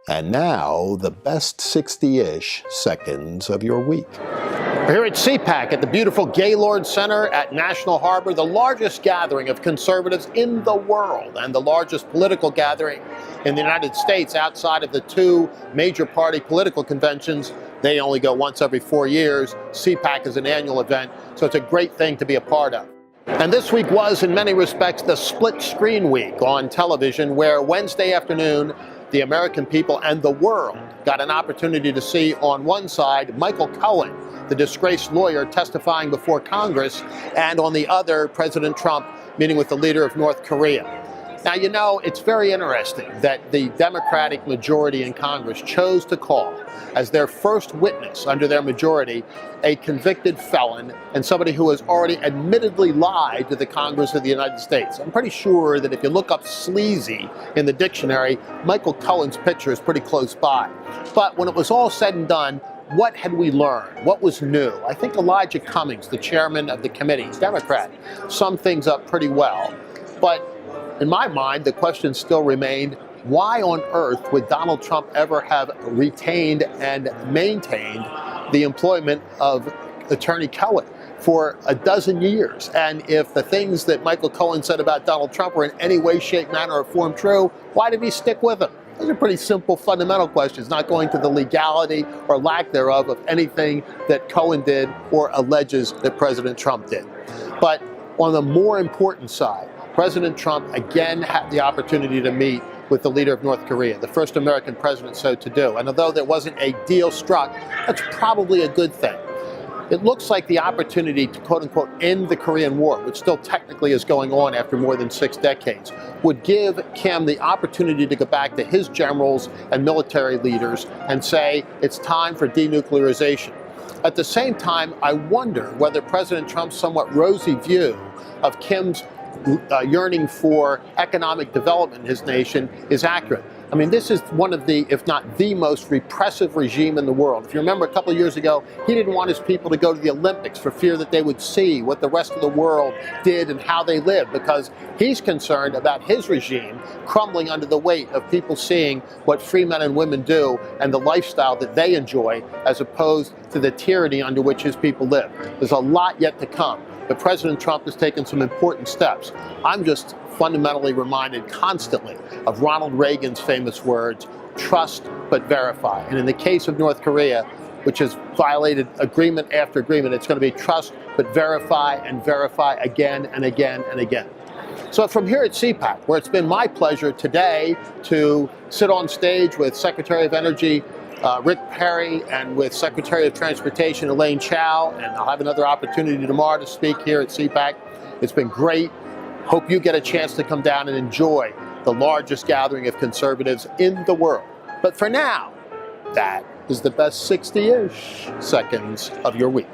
And now, the best 60-ish seconds of your week. We're here at CPAC at the beautiful Gaylord Center at National Harbor, the largest gathering of conservatives in the world and the largest political gathering in the United States outside of the two major party political conventions. They only go once every 4 years. CPAC is an annual event, so it's a great thing to be a part of. And this week was, in many respects, the split screen week on television, where Wednesday afternoon, the American people and the world got an opportunity to see, on one side, Michael Cohen, the disgraced lawyer testifying before Congress, and on the other, President Trump meeting with the leader of North Korea. Now, you know, it's very interesting that the Democratic majority in Congress chose to call as their first witness under their majority a convicted felon and somebody who has already admittedly lied to the Congress of the United States. I'm pretty sure that if you look up sleazy in the dictionary, Michael Cohen's picture is pretty close by. But when it was all said and done, what had we learned? What was new? I think Elijah Cummings, the chairman of the committee, Democrat, summed things up pretty well. But in my mind, the question still remained, why on earth would Donald Trump ever have retained and maintained the employment of Attorney Cohen for a dozen years? And if the things that Michael Cohen said about Donald Trump were in any way, shape, manner, or form true, why did he stick with him? Those are pretty simple, fundamental questions, not going to the legality or lack thereof of anything that Cohen did or alleges that President Trump did. But on the more important side, President Trump again had the opportunity to meet with the leader of North Korea, the first American president so to do. And although there wasn't a deal struck, that's probably a good thing. It looks like the opportunity to, quote unquote, end the Korean War, which still technically is going on after more than 6 decades, would give Kim the opportunity to go back to his generals and military leaders and say it's time for denuclearization. At the same time, I wonder whether President Trump's somewhat rosy view of Kim's yearning for economic development in his nation is accurate. I mean, this is one of the, if not the most repressive regime in the world. If you remember a couple of years ago, he didn't want his people to go to the Olympics for fear that they would see what the rest of the world did and how they lived, because he's concerned about his regime crumbling under the weight of people seeing what free men and women do and the lifestyle that they enjoy, as opposed to the tyranny under which his people live. There's a lot yet to come, but President Trump has taken some important steps. I'm just fundamentally reminded constantly of Ronald Reagan's famous words, trust but verify. And in the case of North Korea, which has violated agreement after agreement, it's going to be trust but verify and verify again and again and again. So from here at CPAC, where it's been my pleasure today to sit on stage with Secretary of Energy Rick Perry and with Secretary of Transportation Elaine Chao, and I'll have another opportunity tomorrow to speak here at CPAC. It's been great. Hope you get a chance to come down and enjoy the largest gathering of conservatives in the world. But for now, that is the best 60-ish seconds of your week.